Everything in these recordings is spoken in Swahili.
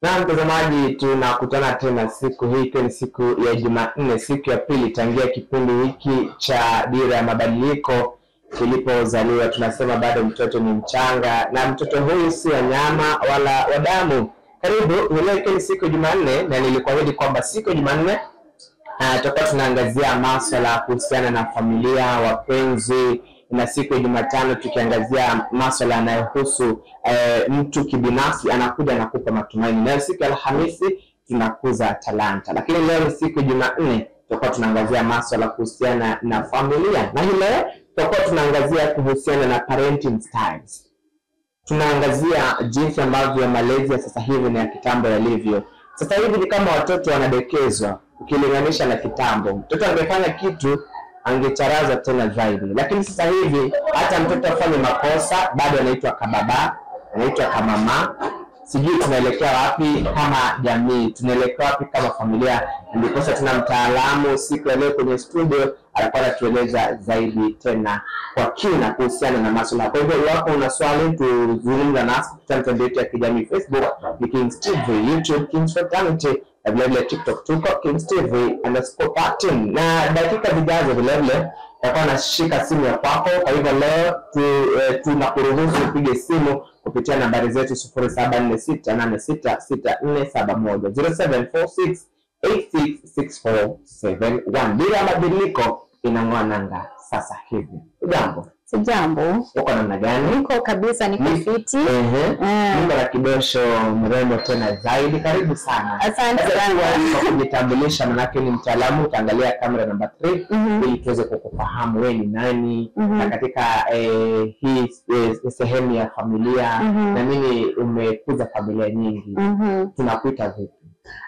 Na mtazamaji, tunakutana tena siku hii, ni siku ya Jumanne, siku ya pili tangia kipindi hiki cha Dira ya Mabadiliko kilipozaliwa. Tunasema bado mtoto ni mchanga na mtoto huyu si wanyama wala wadamu. Karibu, leo ni siku ya Jumanne na nilikuahidi kwamba siku ya Jumanne tutakuwa tunaangazia masuala kuhusiana na familia, wapenzi, na siku ya Jumatano tukiangazia masuala yanayohusu mtu kibinafsi anakuja na kupa matumaini, na siku ya Alhamisi tunakuza talanta. Lakini leo ni siku ya Jumanne, tutakuwa tunaangazia masuala kuhusiana na familia, na hii leo tutakuwa tunaangazia kuhusiana na parenting styles. Tunaangazia jinsi ambavyo malezi ya sasa hivi na ya kitambo yalivyo. Sasa hivi ni kama watoto wanadekezwa ukilinganisha na kitambo. Mtoto angefanya kitu angecharaza tena zaidi, lakini sasa hivi hata mtoto afanye makosa bado anaitwa kababa, anaitwa kamama. Sijui tunaelekea wapi kama jamii, tunaelekea wapi kama familia. Ndiposa tuna mtaalamu siku ya leo kwenye studio, alikuwa anatueleza zaidi tena kwa kina kuhusiana na masuala. Kwa hivyo iwapo una swali tuzungumza nasi kupitia mtandao wetu ya kijamii Facebook ni Kings TV, YouTube Kings Fraternity, na vile TikTok tuko Kings TV_pattern. Na dakika zijazo vile tutakuwa nashika simu ya kwako. Kwa hivyo leo tunakuruhusu upige simu kupitia nambari zetu 0746866471 0746866471. Dira ya Mabadiliko inang'oa nanga sasa hivi. Ujambo? Sijambo. Uko namna gani? Niko kabisa, niko fiti. Niko na kidosho mrembo tena zaidi. Karibu sana. Asante sana. Kwa kujitambulisha, manake ni mtaalamu, utaangalia kamera namba 3 ili tuweze kukufahamu wewe ni nani na katika hii sehemu ya familia na nini umekuza familia nyingi. Tunakuita vipi?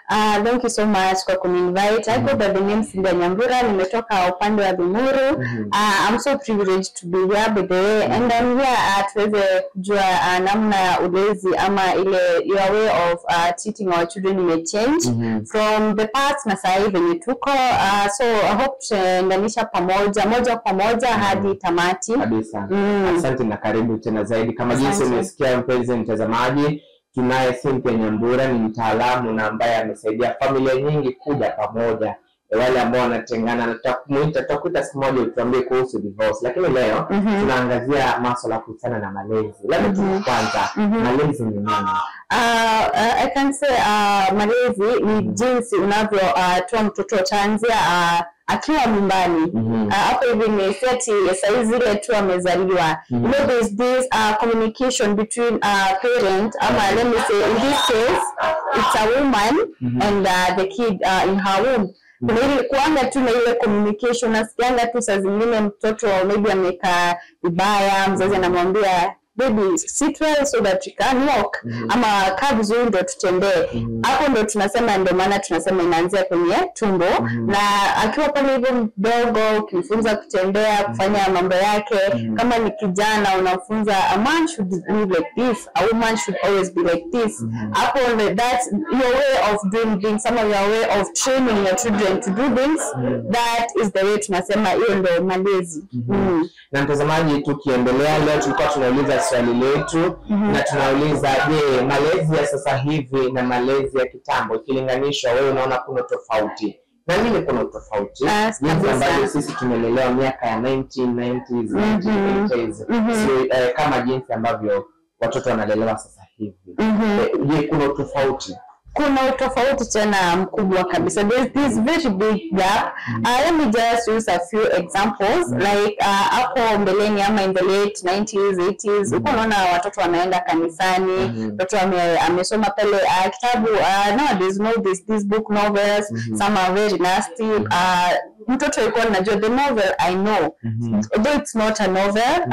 Thank you so much kwa kuninvite. I go by the name Cynthia Nyambura. Nimetoka upande wa Limuru. I'm so privileged to be here by the way, and I'm here tuweze kujua namna ya ulezi ama ile your way of teaching our children may change from the past na sasa hivi ni tuko. So I hope tuendanisha pamoja moja kwa moja hadi tamati kabisa. Asante na karibu tena zaidi. Kama jinsi umesikia mpenzi mtazamaji, tunaye Cynthia Nyambura, ni mtaalamu na ambaye amesaidia familia nyingi kuja pamoja. Wale ambao wanatengana tutakuita siku moja utuambie kuhusu divorce. Lakini leo tunaangazia masuala kuhusiana na malezi. Labda kwanza malezi ni nini? I can say malezi ni jinsi unavyo toa mtoto chanzia akiwa nyumbani. Hapo hivi ni seti saizi ile tu amezaliwa. You know, there's this communication between parent ama let me say in this case it's a woman and the kid in her womb. Kuna ile kuanga tu na ile communication, nasikianga tu saa zingine mtoto maybe amekaa vibaya, mzazi anamwambia baby sit well so that you can walk ama kaa vizuri ndio tutembee. Hapo ndio tunasema, ndio maana tunasema inaanzia kwenye tumbo. Na akiwa pale hivyo mdogo ukimfunza kutembea, kufanya mambo yake, kama ni kijana unafunza a man should live like this, a woman should always be like this. Hapo that's your way of doing things, some of your way of training your children to do things. That is the way tunasema hiyo ndio malezi. Na mtazamaji, tukiendelea leo tulikuwa tunauliza swali letu na tunauliza, je, malezi ya sasa hivi na malezi ya kitambo ikilinganishwa, wewe unaona kuna tofauti? Na nini kuna tofauti? Jinsi ambavyo sisi tumelelewa miaka ya 1990s, 1980s, kama jinsi ambavyo watoto wanalelewa sasa hivi. Je, kuna tofauti? Kuna utofauti tena mkubwa kabisa. There's this very big gap. Let me just use a few examples. Like hapo mbeleni ama in the late 90s, 80s, uko unaona watoto wanaenda kanisani, watoto amesoma pale kitabu. Nowadays no this book novels, some are very nasty. Mtoto yuko anajua the novel I know, although it's not a novel.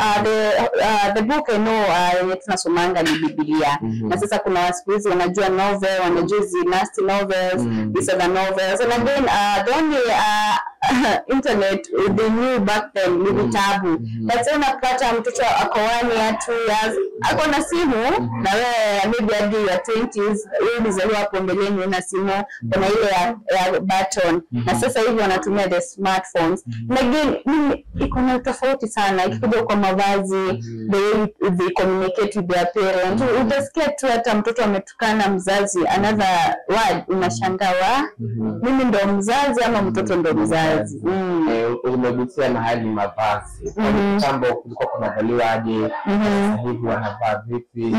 The book I know yenye tunasomanga ni Biblia. Na sasa kuna wasikizi wanajua novel, wanajua nasty novels, these are the novels. And again, the only internet they knew back then ni vitabu. But sasa unapata mtoto ako 1 year 2 years ako na simu na wewe maybe hadi ya 20s wewe ulizaliwa hapo mbeleni una simu kuna ile ya button na sasa hivi wanatumia the smartphones. Na again iko na tofauti sana ikikuja kwa mavazi, the way they communicate with their parents. Utasikia tu hata mtoto ametukana mzazi another word unashangaa mimi ndo mzazi ama mtoto ndo mzazi. Umegusia mahali mavazi. Kitambo kulikuwa kunavaliwa aje, sasa hivi wanavaa vipi?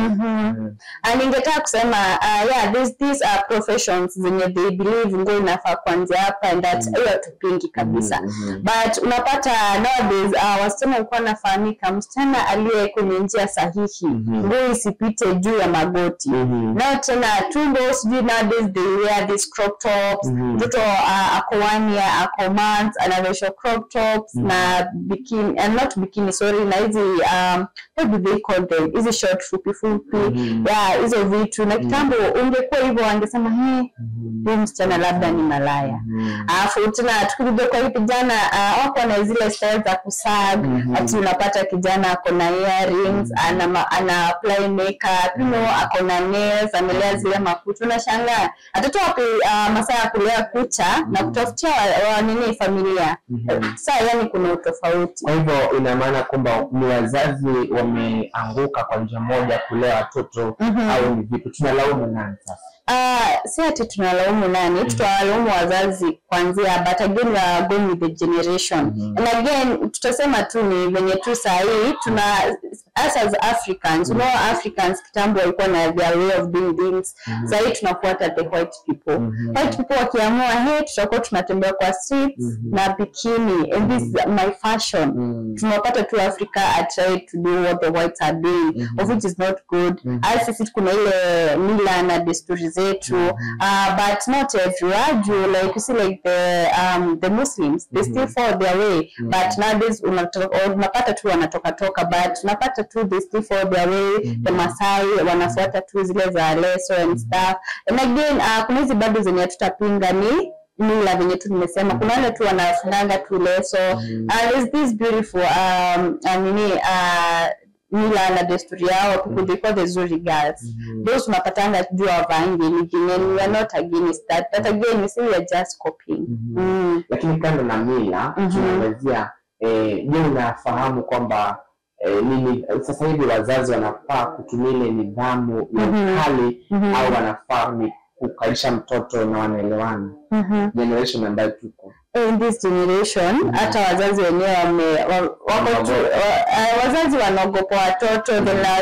Ningetaka kusema these are professions zenye they believe nguo inafaa kuanzia hapa and that hiyo tupingi kabisa. But unapata nowadays wasichana walikuwa nafahamika msichana aliye kwenye njia sahihi nguo isipite juu ya magoti. Na tena tumbo sijui nowadays they wear these crop tops. Mtoto ako 1 year ako months anavesha crop tops na bikini and not bikini sorry na hizi what do they call them hizi short fupi hizo vitu. Na kitambo ungekuwa hivyo wangesema huyu msichana labda ni malaya. Alafu tena tukirudi kwa hivi jana wako na zile style za kusag ati unapata kijana ako na earrings ana apply makeup ako na nails amelea zile makucha unashangaa watoto wapi masaa ya kulea kucha na kutafutia nini familia. Sasa yani kuna utofauti. Kwa hivyo ina maana kwamba ni wazazi wameanguka kwa njia moja kulea watoto au ni vipi? Tunalaumu nani sasa? Si ati tunalaumu nani, tunalaumu wazazi kwanzia, but again we are going with the generation. And again tutasema tu ni venye tu sahi tuna as Africans, you know Africans kitambo walikuwa na their way of doing things. Sahi tunafuata the white people. White people wakiamua tutakuwa tunatembea kwa streets na bikini and this is my fashion. Tunapata tu Africa are trying to do what the whites are doing, of which is not good. As sisi kuna ile mila na desturi zetu, but not everywhere. Like you see, like the Muslims, they still follow their way, but nowadays unapata tu wanatoka, but unapata tu they still follow their way. The Masai wanafuata tu zile za leso and stuff. And again, kuna hizi bado zenye tutapinga ni mila venye tu nimesema, kuna wale tu wanafunanga tu leso. There's this beautiful mila na desturi yao, people they call the Zuri girls. Those unapatanga jua vangi and we are not against that, but again we say we are just copying. Lakini kando na mila tunaangazia je, unafahamu kwamba nini sasa hivi wazazi wanafaa kutumia ile nidhamu ya ukali au wanafaa ni kukaisha mtoto na wanaelewana? Generation ambayo tuko in this generation, hata wazazi wenyewe wazazi wanaogopa watoto.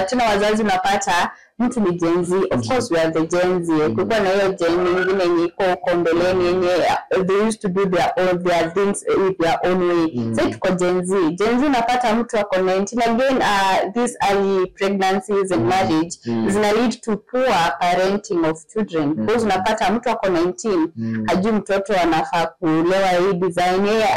Tena wazazi unapata mtu ni Gen Z. Of course we are the Gen Z. Kulikuwa na hiyo Gen nyingine yenye iko mbeleni yenye they used to do their things with their own way. Sasa tuko Gen Z. Gen Z unapata mtu ako 19 again. These early pregnancies and marriage zina lead to poor parenting of children. Because unapata mtu ako 19 hajui mtoto anafaa kulewa hii design, yeye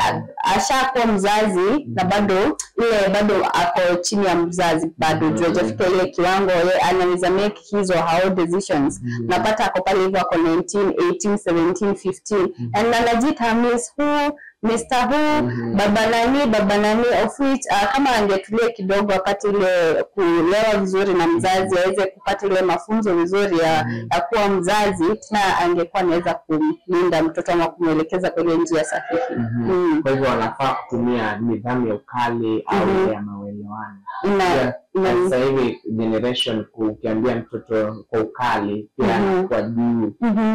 ashakuwa mzazi na bado ako chini ya mzazi, bado hajafika ile kiwango yeye anaweza make his or her own decisions. Napata ako pale hivyo ako 19, 18, 17, 15 and anajita miss who, Mr. Who, baba nani of which kama angetulia kidogo apate ile kulewa vizuri na mzazi, aweze kupata ile mafunzo vizuri ya kuwa mzazi, na angekuwa anaweza kumlinda mtoto ama kumwelekeza kwa ile njia sahihi. Kwa hivyo wanafaa kutumia nidhamu ya ukali au ya maelewano. Sasa hivi generation ukiambia mtoto kwa ukali pia kwa juu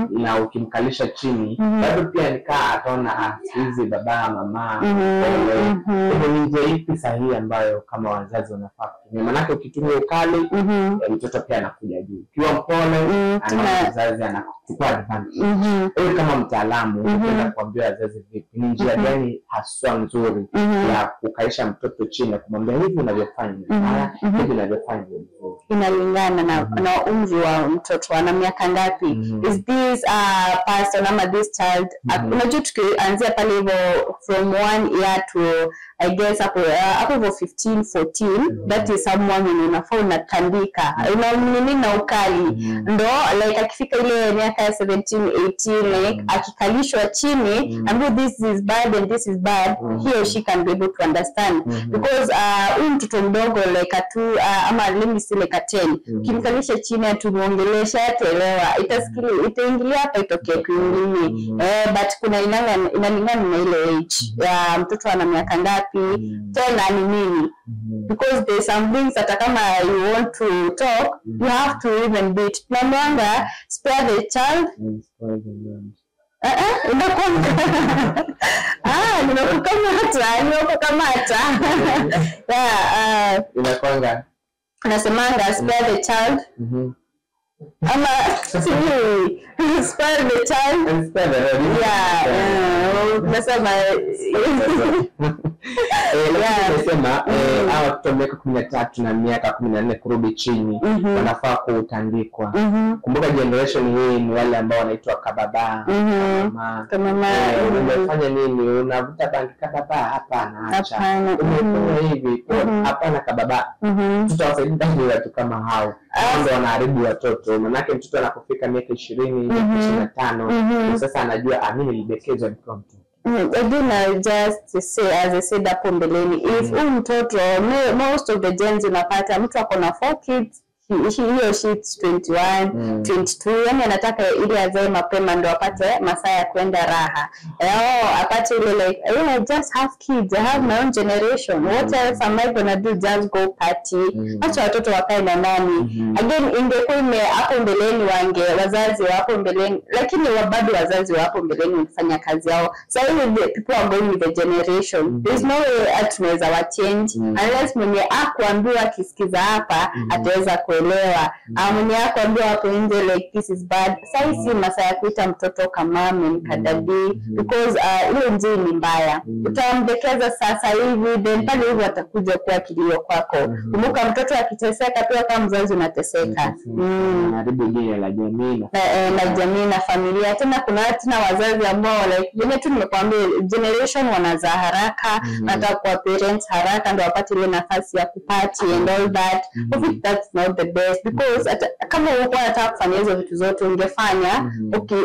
na ukimkalisha chini bado pia nikaa ataona hizi baba mama. Ni njia ipi sahihi ambayo kama wazazi wanafaa kutumia? Maana ukitumia ukali mtoto pia anakuja juu, ukiwa mpole mzazi anachukua advantage. Wewe kama mtaalamu unaweza kuambia wazazi vipi, ni njia gani haswa nzuri ya kukaisha mtoto chini na kumwambia hivi unavyofanya hivi unavyofanya vizuri? Inalingana na umri wa mtoto, ana miaka ngapi. Is this person ama this child, unajua tukianzia pale hivyo from 1 year to I guess hapo 15 14 that is someone unafaa unatandika unamnini na ukali ndo like akifika ile miaka 17 18 like akikalishwa chini and this is bad and this is bad he or she can be able to understand because mtoto mdogo like ama limit like 10 kimkalisha chini atumuongelesha ataelewa itaingilia hapa itokee kwingine but kuna inalingana na ile age ya mtoto ana miaka ngapi tena ni nini because there's some things that kama you want to talk you have to even beat namwanga spare the child nimekukamata inakwanga nasemanga spare the child ama sijui spare the child nasema nasema hawa watoto miaka 13 na miaka 14 kurudi chini wanafaa kutandikwa. Kumbuka generation hii ni wale ambao wanaitwa kababa mama unafanya nini unavuta bangi kababa hapana acha umefanya hivi hapana kababa tutawasaidia watu kama hao ndio wanaharibu watoto manake mtoto anapofika miaka 20 25 sasa anajua amini nilibekezwa nikiwa mtoto. Again, just say as I said hapo mbeleni if mtoto most of the gens unapata mtu ako na 4 kids he or she is 21 22 yani anataka ile azae mapema ndo apate masaa ya kwenda raha apate ile like I just have kids I have my own generation what else am I gonna do just go party acha watoto wakae na nani again ingekuwa hapo mbeleni wazazi hapo mbeleni lakini bado wazazi hapo mbeleni wanafanya kazi yao so people are going with the generation there's no way tunaweza wa change unless mwenye akuambiwa kisikiza hapa ataweza kuelewa mwenye akuambiwa hapo nje like this is bad sasa si masaa ya kuita mtoto kama mkadadi because ile njia ni mbaya utamdekeza sasa hivi then pale hivi atakuja kuwa kilio kwako kumbuka mtoto akiteseka pia kama mzazi unateseka haribu jina la jamii na jamii na familia tena kuna wazazi ambao like vile tu nimekwambia generation wanazaa haraka hata kwa parents haraka ndio wapate ile nafasi ya kupati and all that that's not the best because kama ulikuwa unataka kufanya hizo vitu zote ungefanya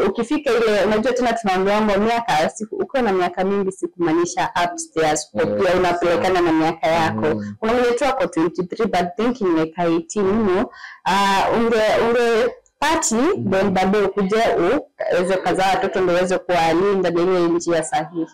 ukifika ile unajua tena tunaambiwa miaka siku uko na miaka mingi sikumaanisha upstairs pia unapelekana na miaka yako kuna mwenye tu ako 23 but thinking miaka 18 unge party then bado ukuje uweze kuzaa watoto ndio uweze kuwalinda ile njia sahihi.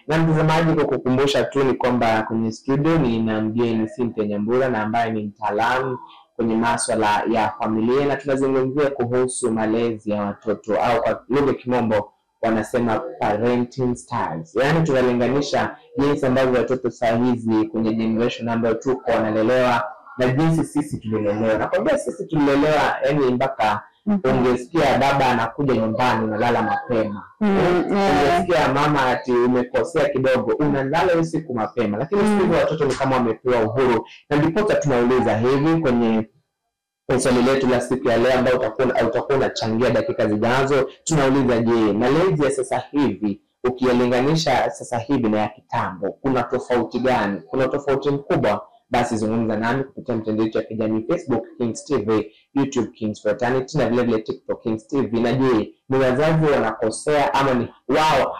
Na mtazamaji kwa kukumbusha tu ni kwamba kwenye studio nina mgeni Cynthia Nyambura na ambaye ni mtaalamu kwenye masuala ya familia na tunazungumzia kuhusu malezi ya watoto au kwa lugha kimombo wanasema parenting styles. Yaani tunalinganisha jinsi ambavyo watoto saa hizi kwenye generation ambayo tuko wanalelewa na jinsi sisi tulilelewa. Nakwambia sisi tulilelewa yani mpaka ungesikia baba anakuja nyumbani unalala mapema. Ungesikia mama ati umekosea kidogo unalala usiku mapema. Lakini sisi watoto ni kama wamepewa uhuru. Na ndipo tunauliza hivi kwenye swali letu la siku ya leo ambao utakuwa unachangia dakika zijazo, tunauliza je, malezi ya sasa hivi ukiyalinganisha sasa hivi na ya kitambo kuna tofauti gani? Kuna tofauti mkubwa? Basi zungumza nami kupitia mtandao wetu wa kijamii Facebook Kings TV, YouTube Kings Fraternity na vile vile TikTok Kings TV. Na je, ni wazazi wanakosea ama ni wao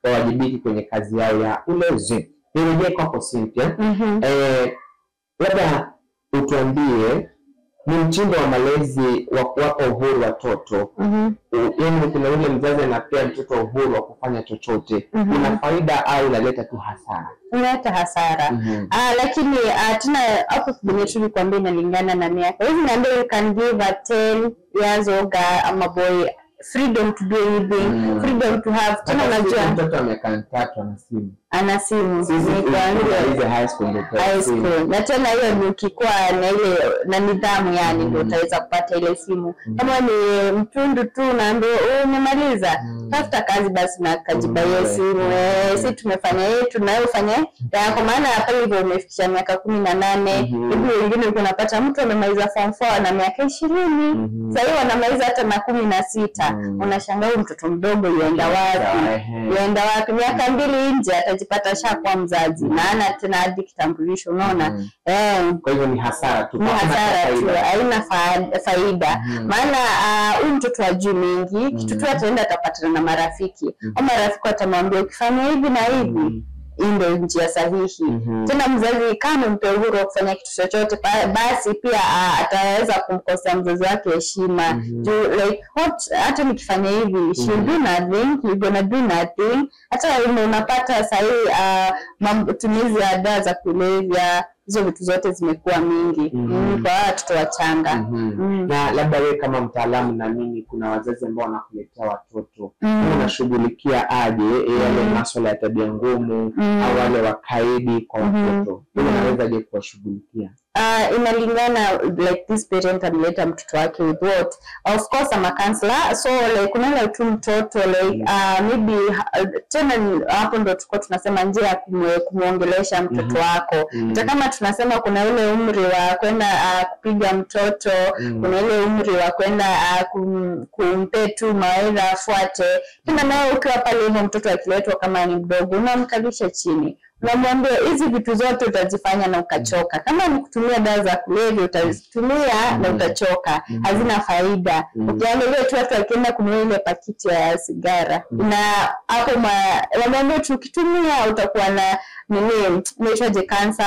hawajibiki kwenye kazi yao ya ulezi? Nirejee kwako Cynthia. Labda utuambie ni mtindo wa malezi wa kuwapa uhuru watoto. Yaani kuna yule mzazi anapea mtoto uhuru wa kufanya chochote. Ina faida au inaleta tu hasara? Inaleta hasara. Lakini tuna hapo kwenye tulikwambia inalingana na miaka. Hivi naambia you can give a 10 years old girl ama boy freedom to do anything, freedom to have tena unajua mtoto wa miaka 3 ana simu ni high school na tena hiyo ni ukikuwa na ile na nidhamu yani ndio utaweza kupata ile simu. Kama ni mtundu tu naambia umemaliza tafuta kazi basi na kajibaye simu sisi tumefanya yetu na wewe ufanye kwa maana hapa hivyo umefikisha miaka 18 hivi wengine uko unapata mtu amemaliza form 4 na miaka 20 sasa hiyo anamaliza hata na 16 kucheka. Unashangaa huyu mtoto mdogo yuenda wapi? Miaka 2 nje atajipata shakuwa mzazi na ana tena hadi kitambulisho, unaona? Kwa hivyo ni hasara tu. Haina faida. Maana huyu mtoto ajui mengi, kitu tu ataenda atapatana na marafiki. Au marafiki watamwambia ukifanya hivi na hivi ndio njia sahihi. Tena mzazi kama mpe uhuru wa kufanya kitu chochote, basi pia ataweza kumkosa mzazi wake heshima. Like hata nikifanya hivi she do nothing, you gonna do nothing. Hata unapata sahihi matumizi ya dawa za kulevya, hizo vitu zote zimekuwa mingi kwa watoto wachanga. Na labda wewe kama mtaalamu, na mimi kuna wazazi ambao wanakuletea watoto, unashughulikia aje yale masuala ya tabia ngumu au wale wakaidi kwa watoto? Unaweza je kuwashughulikia? Inalingana, like this parent ameleta mtoto wake with what. Of course I'm a counselor, so like kuna tu mtoto like maybe tena hapo ndo tunasema njia ya kumuongelesha mtoto wako. Hata kama tunasema kuna ile umri wa kwenda kupiga mtoto, kuna ile umri wa kwenda kumpe tu mawaidha afuate. Tena nawe ukiwa pale hivyo mtoto akiletwa kama ni mdogo, unamkalisha chini, unamwambia hizi vitu zote utazifanya na ukachoka. Kama ni kutumia dawa za kulevya utazitumia na utachoka, hazina faida. Ukiangalia tu watu wakienda kununua ile pakiti ya sigara, na hapo wanaambia tu ukitumia utakuwa na inaitwaje cancer,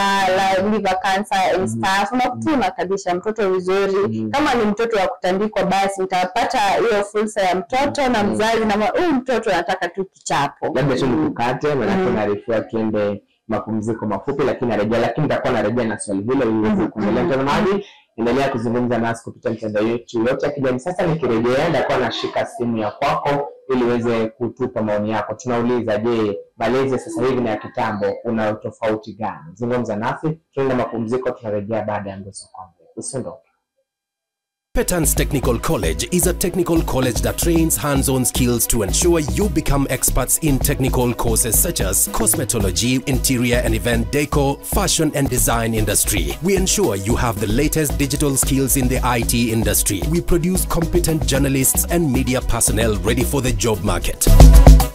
liver cancer and stuff. Unakutuna kabisa mtoto vizuri. Kama ni mtoto wa kutandikwa, basi utapata hiyo fursa ya mtoto na mzazi, na huyu mtoto anataka tu kichapo. Labda tu nikukate, maana tunaarifia tuende mapumziko mafupi, lakini nitakuwa narejea na swali hilo ili uweze kuendelea. Mtazamaji, endelea kuzungumza nasi kupitia mtandao yetu yote ya kijamii. Sasa nikirejea nitakuwa nashika simu ya kwako ili uweze kutupa maoni yako. Tunauliza, je, malezi sasa hivi na ya kitambo una tofauti gani? Zungumza nasi, tuende mapumziko, tunarejea baada ya mdoso kombe. Usiondoke. Petans Technical College is a technical college that trains hands-on skills to ensure you become experts in technical courses such as cosmetology, interior and event decor, fashion and design industry. We ensure you have the latest digital skills in the IT industry. We produce competent journalists and media personnel ready for the job market.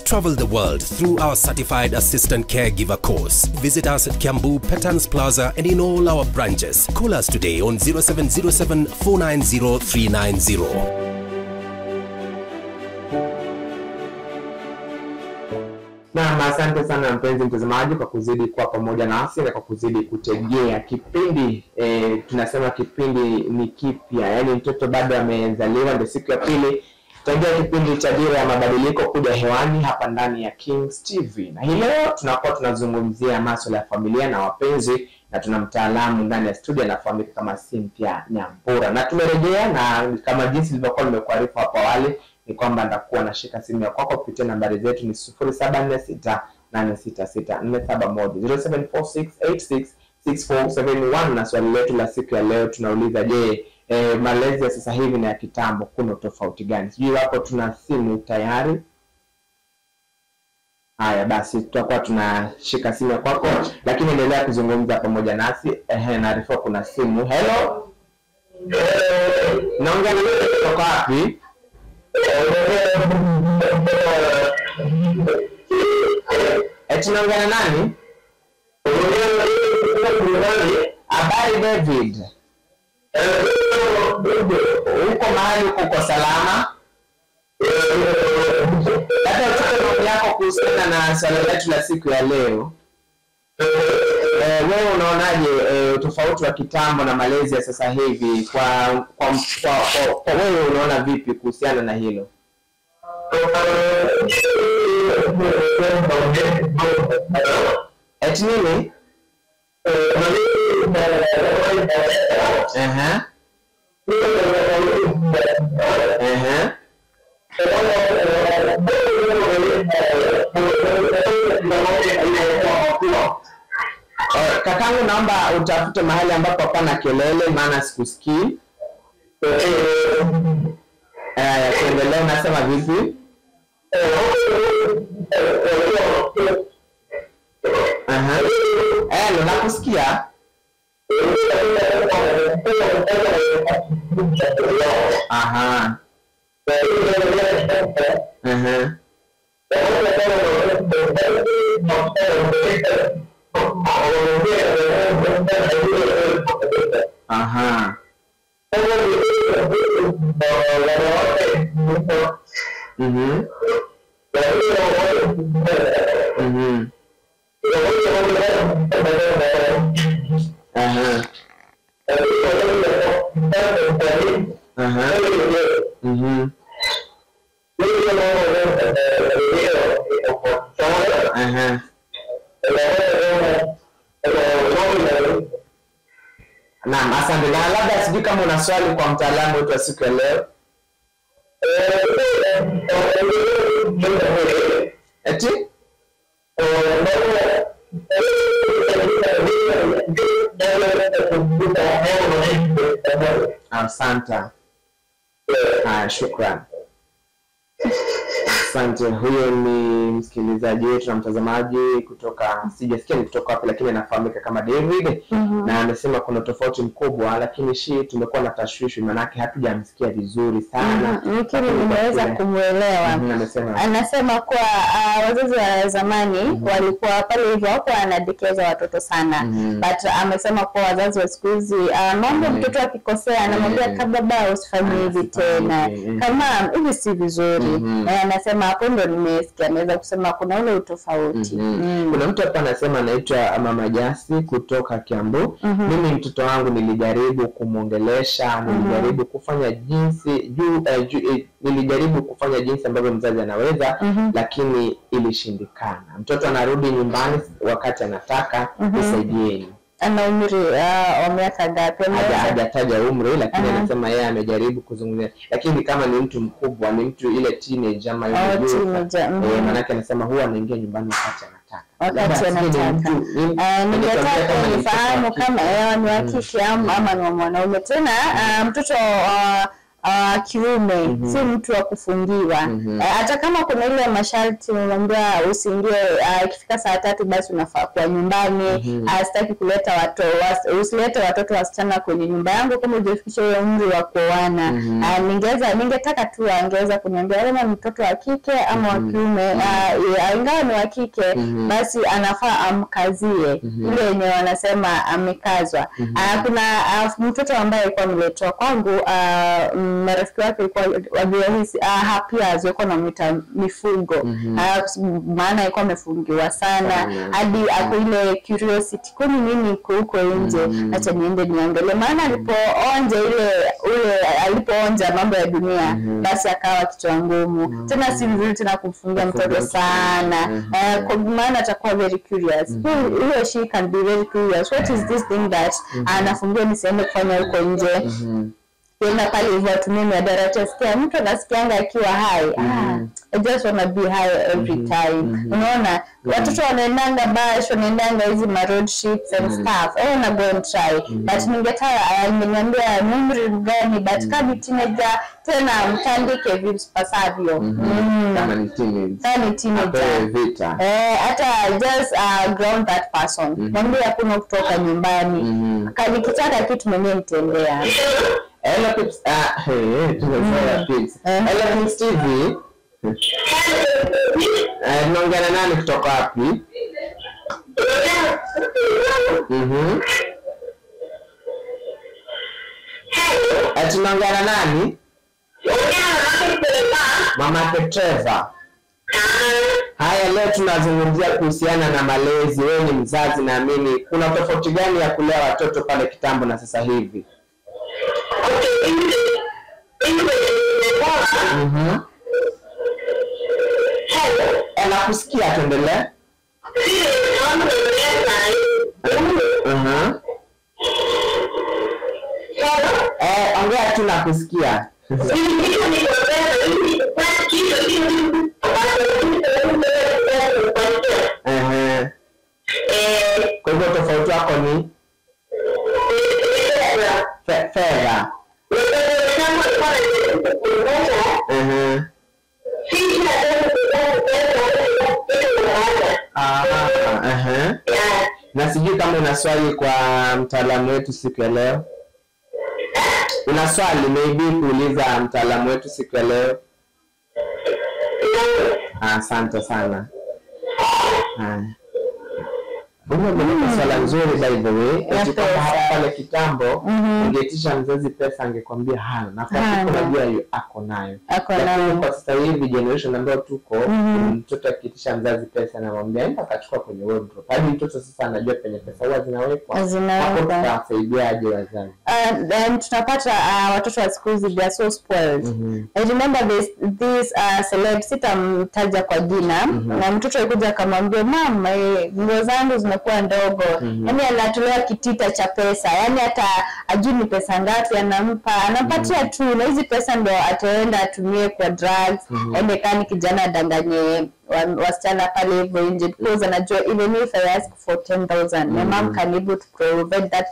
Travel the world through our certified assistant caregiver course. Visit us at Kiambu Petans Plaza and in all our branches. Call us today on 0707 490 390. Na asante sana mpenzi mtazamaji kwa kuzidi kwa pamoja nasi na kwa kuzidi kutegea kipindi. Tunasema kipindi ni kipya, yani mtoto bado amezaliwa, ndio siku ya pili tangia kipindi cha Dira ya Mabadiliko kuja hewani hapa ndani ya Kings TV. Na hii leo tunakuwa tunazungumzia masuala ya familia na wapenzi, na tuna mtaalamu ndani ya studio anafahamika kama Cynthia Nyambura. Na tumerejea, na kama jinsi nilivyokuwa nimekuarifu hapo awali ni kwamba nitakuwa nashika simu ya kwako kupitia nambari zetu ni 0746 866 471 0746866471. Na swali letu la siku ya leo tunauliza, je, malezi ya sasa hivi na ya kitambo kuna tofauti gani? Sijui hapo tuna simu tayari. Haya basi tutakuwa tunashika simu ya kwako, lakini endelea kuzungumza pamoja nasi. Naarifa kuna simu. Hello. Naongea na wewe kutoka wapi? Tunaongea na nani? Habari David. Uko mahali uko salama? Labda utoke maoni yako kuhusiana na swali letu la siku ya leo. Wewe unaonaje tofauti wa kitambo na malezi ya sasa hivi? Kwa wewe unaona vipi kuhusiana na hilo? Eti nini? Kakangu, naomba utafute mahali ambapo hapana kelele, maana sikusikii. Tuendelee, unasema vipi? Nakusikia. Naam, asante. Na labda sijui kama una swali kwa mtaalamu wetu wa siku ya leo. Eti? Asante. Shukrani. Asante. Huyo ni msikilizaji wetu na mtazamaji kutoka, sijasikia ni kutoka wapi, lakini anafahamika kama David. Na amesema kuna tofauti mkubwa, lakini tumekuwa na tashwishi manake hatujamsikia vizuri sana. Lakini nimeweza kumuelewa. Anasema kwa wazazi wa zamani walikuwa pale hivyo hapo anadekeza watoto sana. But amesema kwa wazazi wa siku hizi mambo mtoto akikosea anamwambia kabla usifanye hivi tena. Kama hivi si vizuri. Anasema hapo ndo nimesikia ameweza kusema kuna ule utofauti. Kuna mtu hapa anasema anaitwa Mama Jasi kutoka Kiambu. Mimi mtoto wangu nilijaribu kumuongelesha, nilijaribu kufanya jinsi ambavyo mzazi anaweza, lakini ilishindikana. Mtoto anarudi nyumbani wakati anataka, nisaidieni. Ana umri wa miaka ngapi? Hajataja umri, lakini anasema yeye amejaribu kuzungumzia, lakini kama ni mtu mkubwa, ni mtu ile teenager ama maana anasema huwa anaingia nyumbani wakati anataka. Ningetaka nifahamu kama ni wa kike ama ni mwanaume. Tena mtoto kiume si mtu wa kufungiwa. Hata kama kuna ile masharti unaambia usiingie ikifika saa 3 basi unafaa kwa nyumbani. Sitaki kuleta usilete watoto wasichana kwenye nyumba yangu kama hujafikisha ile umri wa kuoana. Ningetaka tu angeweza kuniambia kama mtoto wa kike ama wa kiume. Ingawa ni wa kike basi anafaa amkazie ile yenye wanasema amekazwa. Kuna mtoto ambaye alikuwa ameletwa kwangu, marafiki wake walikuwa wajihisi pia aziko na mifugo. Maana alikuwa amefungiwa sana hadi ako ile curiosity kuni nini huko nje, acha niende niangalie. Maana alipoonja mambo ya dunia basi akawa kichwa ngumu. Tena si vizuri tena kumfungia mtoto sana, kwa maana atakuwa very curious. Huyo she can be very curious. What is this thing that anafungia nisiende kufanya huko nje? Tena pale hivyo tumeni adarata sikia mtu anasikianga akiwa high. I just want to be high every time. Unaona watoto wanaendanga bash, wanaendanga hizi road trips and stuff. I want to go and try. But ningetaka niambia umri gani, but kama teenager tena mtandike vipasavyo. Kama ni teenager. Hata just ground that person. Mwambie hakuna kutoka nyumbani. Kama nikitaka kitu mwenyewe nitendea. Hello Pips. Hello Pips TV. Tunaongea na nani kutoka wapi? Tunaongea na nani? Mama Petreva. Haya, leo tunazungumzia kuhusiana na malezi. Wewe ni mzazi, naamini kuna tofauti gani ya kulea watoto pale kitambo na sasa hivi? Nakusikia, tuendelee. Ongea tu, nakusikia. Kwa hivyo tofauti wako ni fedha. Na sijui kama una swali kwa mtaalamu wetu siku ya leo. Una swali maybe kuuliza mtaalamu wetu siku ya leo? Asante sana. Mbona swala nzuri by the way. Pale kitambo ungeitisha mzazi pesa angekwambia hana. Na kwa sababu unajua ako nayo. Lakini kwa sasa hivi generation ambayo tuko, mtoto akiitisha mzazi pesa anamwambia enda akachukua kwenye wardrobe. Hadi mtoto sasa anajua penye pesa huwa zinawekwa. Hapo tutasaidiaje wazazi? Then tunapata watoto wa siku hizi they are so spoiled. I remember this celeb, sitamtaja kwa jina, na mtoto alikuja akamwambia mama, nguo zangu zimekuwa ndogo. Yaani anatolewa kitita cha pesa. Yaani hata ajui ni pesa ngapi anampatia tu, na hizi pesa ndio ataenda atumie kwa drugs. Ende kani kijana adanganye wasichana pale hivyo nje, because anajua even if I ask for 10,000 my mom can able to provide that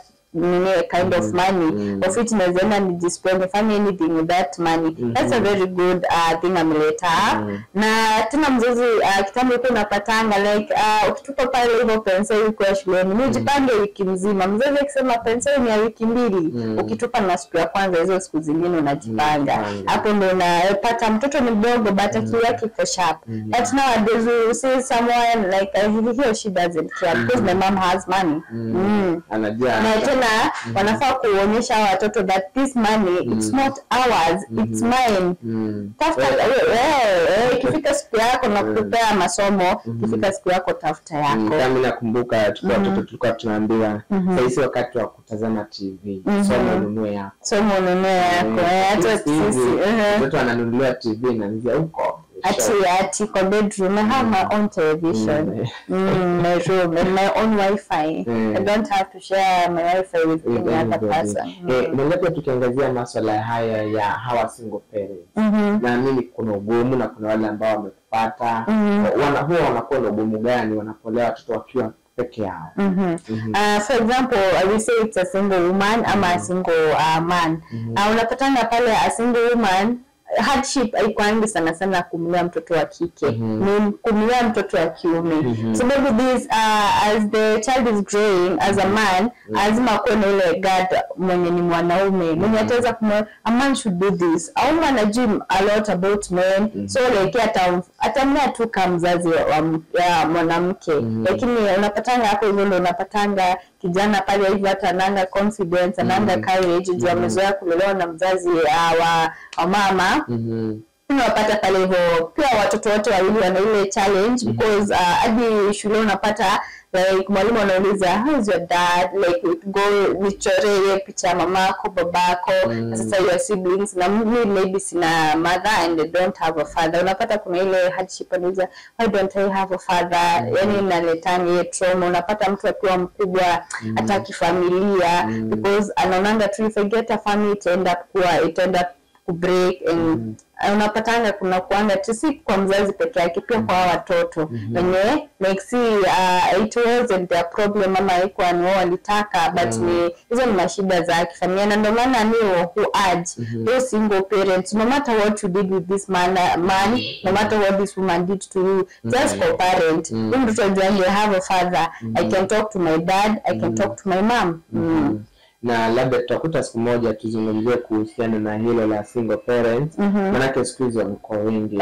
kind of money of which nazenda ni display nifanye anything with that money. That's a very good thing ameleta. Na tena mzazi kitambo yuko unapatanga like ukitupa pale hivyo penseli kwa shuleni mjipange wiki mzima. Mzazi akisema penseli ni ya wiki 2 ukitupa na siku ya kwanza hizo siku zingine unajipanga. Hapo ndio unapata mtoto ni mdogo but akili yake iko sharp. But nowadays you see someone like he or she doesn't care because my mom has money. Anajua. Na wanafaa kuonyesha watoto that this money it's not ours, it's mine. Tafuta ikifika siku yako na kupea masomo, ikifika siku yako tafuta yako. Kama nakumbuka watoto tulikuwa tunaambiwa sasa wakati wa kutazama TV, somo nunue yako. Hata sisi watoto wananunulia TV na nje huko. Ati kwa bedroom I have my own television, my room and my own Wi-Fi. I don't have to share my Wi-Fi with any other person. Ndio tukiangazia masuala haya ya hawa single parents. Na mimi kuna ugumu na kuna wale ambao wamepata. Wanakuwa na ugumu gani wanapolea watoto wakiwa peke yao? For example, I will say it's a single woman ama a single man. Unapatana pale a single woman, hardship haikuangi sana kumlea mtoto wa kike, ni kumlea mtoto wa kiume. Sababu this as the child is growing as a man, lazima kuwe na ile guard mwenye ni mwanaume mwenye ataweza kumwambia a man should do this. Au anajui a lot about men, so like atamlea tu kama mzazi wa mwanamke. Lakini unapatanga hapo hivyo ndio unapatanga kijana pale hivyo hata ananga confidence, ananga courage, ndio amezoea kulelewa na mzazi wa mama. Unapata pale hivyo pia watoto wote wawili wana ile challenge because hadi shule unapata like mwalimu anauliza how is your dad, like go nichoree picha mamako babako. Sasa your siblings na mimi maybe sina mother and they don't have a father. Unapata kuna ile hardship anauliza why don't I have a father, yani inaletanga ile trauma. Unapata mtu akiwa mkubwa hata kifamilia because anaonanga tu if I get a family itaenda kubreak and unapatanga kuna kuanga si kwa mzazi peke yake pia kwa watoto wenye like it wasn't their problem ama haikuwa ni wao walitaka but ni hizo ni mashida za kifamilia. Na ndio maana ni who urge those single parents, no matter what you did with this man, no matter what this woman did to you, just co-parent. Mtoto ajue I have a father, I can talk to my dad, I can talk to my mom. Na labda tutakuta siku moja tuzungumzie kuhusiana na hilo la single parents. Maana siku hizo wamekuwa wengi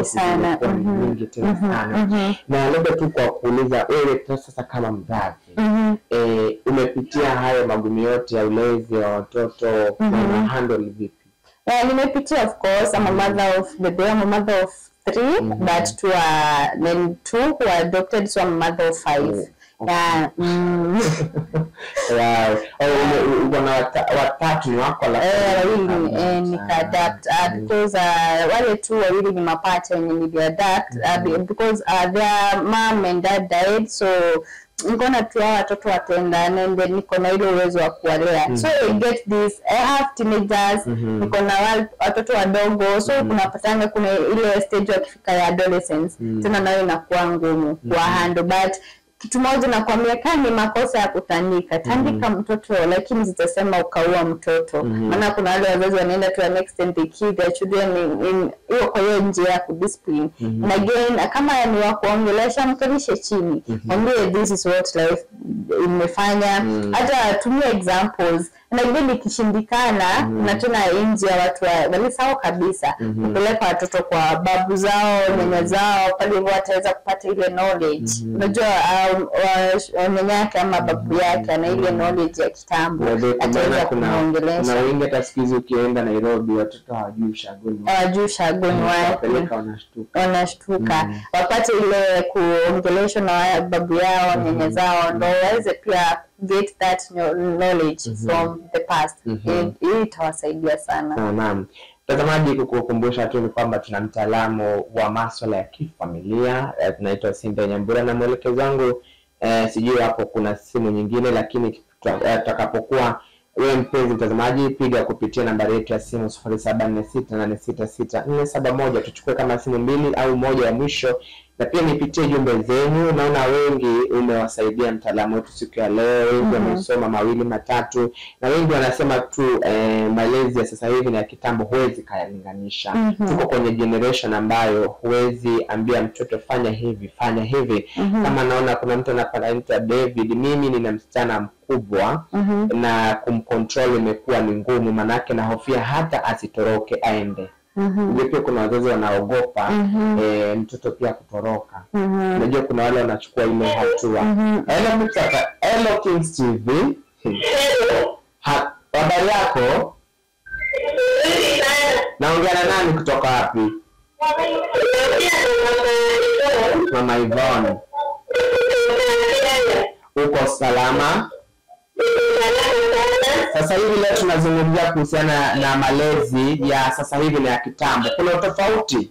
sana. Wengi tena sana. Na labda tu kwa kuuliza wewe sasa kama mzazi, umepitia hayo magumu yote ya ulezi wa watoto na handle vipi? Nimepitia of course. I'm a mother of the day, I'm a mother of 3 but then 2 who are adopted, so I'm a mother of 5. Yeah. Wow. Una watatu ni wako la nika-adapt because wale tu wawili ni mapacha wenye nili-adapt because their mom and dad died, so ngona tu watoto watendana and then niko na ile uwezo wa kuwalea. So I get this, I have teenagers, niko na watoto wadogo, so kunapatanga kuna ile stage wakifika ya adolescence tena nayo inakuwa ngumu kwa handle. But kitu moja nakwambia kama makosa ya kutandika, tandika mtoto lakini zitasema ukaua mtoto. Maana kuna wale wazazi wanaenda to an extent they kill their children in hiyo kwa hiyo njia ya kudiscipline. And again kama ni wa kuongelesha mkalishe chini. Mwambie this is what life imefanya. Hata tumia examples na ile ikishindikana na tena nje ya watu walisao kabisa kupeleka watoto kwa babu zao, nyanya zao, pale hivyo ataweza kupata ile knowledge. Unajua nyanya yake ama babu yake ana ile knowledge ya kitambo, ataweza kuongelesha. Kuna wengi tasikizi ukienda Nairobi watoto hawajui shagoni wanashtuka wapate ile kuongeleshwa na babu yao, nyanya zao, ndio waweze pia get that knowledge from the past. Hii itawasaidia sana. Naam. Tazamaji, kukukumbusha tu ni kwamba tuna mtaalamu wa masuala ya kifamilia tunaitwa Cynthia Nyambura, na mwelekezo wangu sijui hapo kuna simu nyingine, lakini tutakapokuwa wewe mpenzi mtazamaji, piga kupitia nambari yetu ya simu 0746866471 tuchukue kama simu 2 au moja ya mwisho, na pia nipitie jumbe zenu. Naona wengi umewasaidia mtaalamu wetu siku ya leo, wengi wamesoma 2 3, na wengi wanasema tu malezi ya sasa hivi na ya kitambo huwezi kayalinganisha. Tuko kwenye generation ambayo huwezi ambia mtoto fanya hivi kama naona kuna mtu anaitwa David, mimi nina msichana mkubwa na kumcontrol imekuwa ni ngumu, manake na hofia hata asitoroke aende. Pia kuna wazazi wanaogopa mtoto pia kutoroka. Unajua kuna wale wanachukua ile hatua. Hello Kings TV. Habari yako? Naongea na nani kutoka wapi? Mama Yvonne. Uko salama? Sasa hivi leo tunazungumzia kuhusiana na malezi ya sasa hivi na ya kitambo. Kuna tofauti?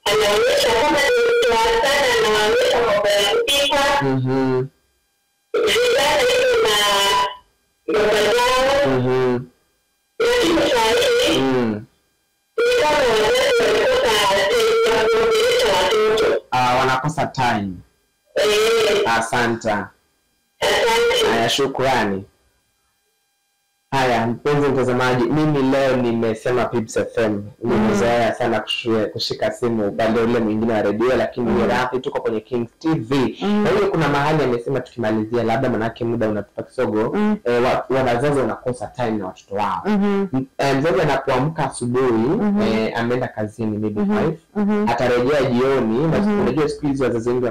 Anaonyesha kama ni mtu wa sana, anaonyesha mambo ya kupika. Vijana hizo na baba zao. Lakini saa hii ni kama wazazi walikosa watoto. Wanakosa time. Asante. Haya, shukrani. Haya, mpenzi mtazamaji, mimi leo nimesema Pips FM. Nimezoea sana kushika simu upande ule mwingine wa redio, lakini rafi tuko kwenye Kings TV. Kwa hiyo kuna mahali amesema tukimalizia labda manake muda unatupa kisogo, wazazi wanakosa time na watoto wao. Mzazi anapoamka asubuhi, ameenda kazini maybe 5, atarejea jioni, na unajua siku hizi wazazi wengi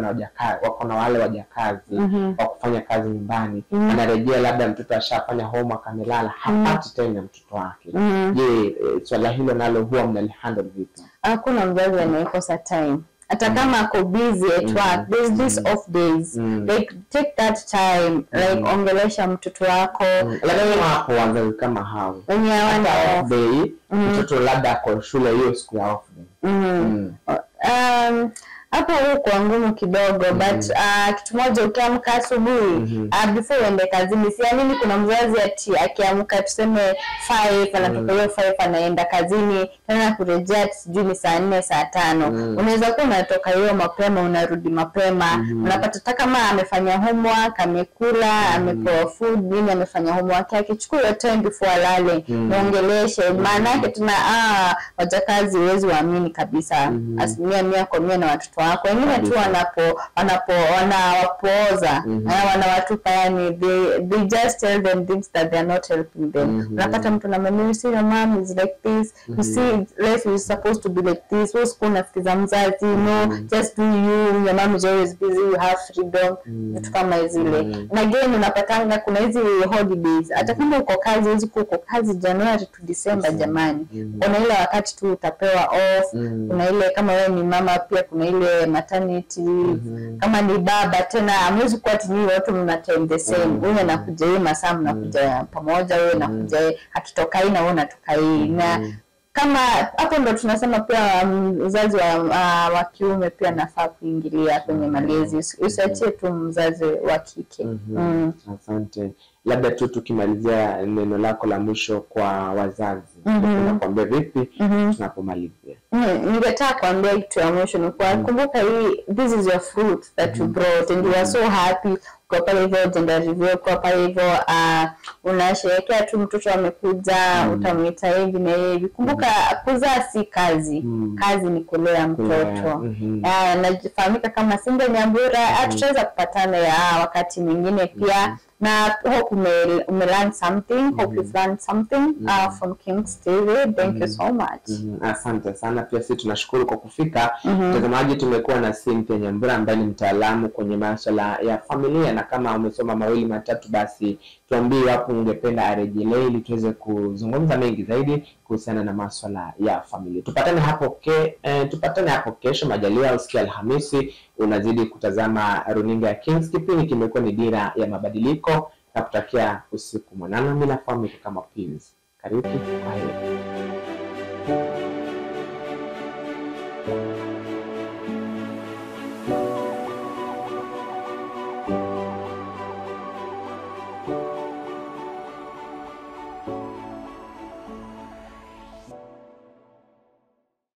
wako na wale wajakazi wa kufanya kazi nyumbani. Anarejea labda mtoto ashafanya homework, amelala, hapati tena na mtoto wake. Je, swala hilo nalo huwa mnalihandle vipi? Hakuna mzazi anayekosa time. Hata kama ako busy at work, there's this off days. Like take that time, like ongelesha mtoto wako. Lakini hapo wazazi kama hao, wenye hawana off day, mtoto labda ako shule hiyo siku ya off day. Hapo huko ngumu kidogo, but kitu moja ukiamka asubuhi before uende kazini, si amini kuna mzazi ati akiamka tuseme 5 anatoka hiyo 5 anaenda kazini tena kurejea sijui ni saa 4 saa 5. Unaweza kuwa unatoka hiyo mapema unarudi mapema, unapata kama amefanya homework, amekula, amepewa food, nini amefanya homework yake, chukua hiyo time before alale, muongeleshe. Maana yake tuna wajakazi huwezi waamini kabisa 100% kwa 100 na watoto wako. Wengine tu wanawapooza, wanawatupa, yani they just tell them things that they are not helping them. Unapata mtu na mimi, see your mom is like this, you see life is supposed to be like this, wewe kuna fikiza mzazi, no, just do you, your mom is always busy, you have freedom, vitu kama zile. Na again unapatanga kuna hizi holidays, hata kama uko kazi, hizi uko kazi January to December, jamani, kuna ile wakati tu utapewa off. Kuna ile kama wewe ni mama pia kuna ile maternity, kama ni baba tena hamwezi kuwa tini wote mna time the same. Wewe nakuja hii masaa mnakuja pamoja, wewe nakuja akitoka hii na wewe unatoka hii, na kama hapo ndo tunasema pia mzazi wa kiume pia nafaa kuingilia kwenye malezi, usiachie tu mzazi wa kike. Asante. Labda tu tukimalizia neno lako la mwisho kwa wazazi, tunakwambia vipi tunapomalizia? Ningetaka kuambia kitu ya mwisho ni kwa kumbuka this is your fruit that you brought and you are so happy kwa pale hivyo gender review, kwa pale hivyo unasherehekea tu mtoto amekuja, utamuita hivi na hivi. Kumbuka kuzaa si kazi, kazi ni kulea mtoto. Najifahamika kama Single Nyambura, tutaweza kupatana wakati mwingine pia. Na hope ume learn something, hope you've learned something from Kings TV. Thank you so much. Asante sana, pia sisi tunashukuru kwa kufika. Mtazamaji, tumekuwa na Cynthia Nyambura ambaye ni mtaalamu kwenye masuala ya familia, na kama umesoma mawili matatu basi tuambie hapo ungependa arejelee ili tuweze kuzungumza mengi zaidi kuhusiana na masuala ya familia. Tupatane hapo kesho majaliwa, usiku Alhamisi. Unazidi kutazama runinga ya Kings. Kipindi kimekuwa ni Dira ya Mabadiliko, na kutakia usiku mwanana. Mimi nafahamu kama Pins. Karibu. Kwa heri.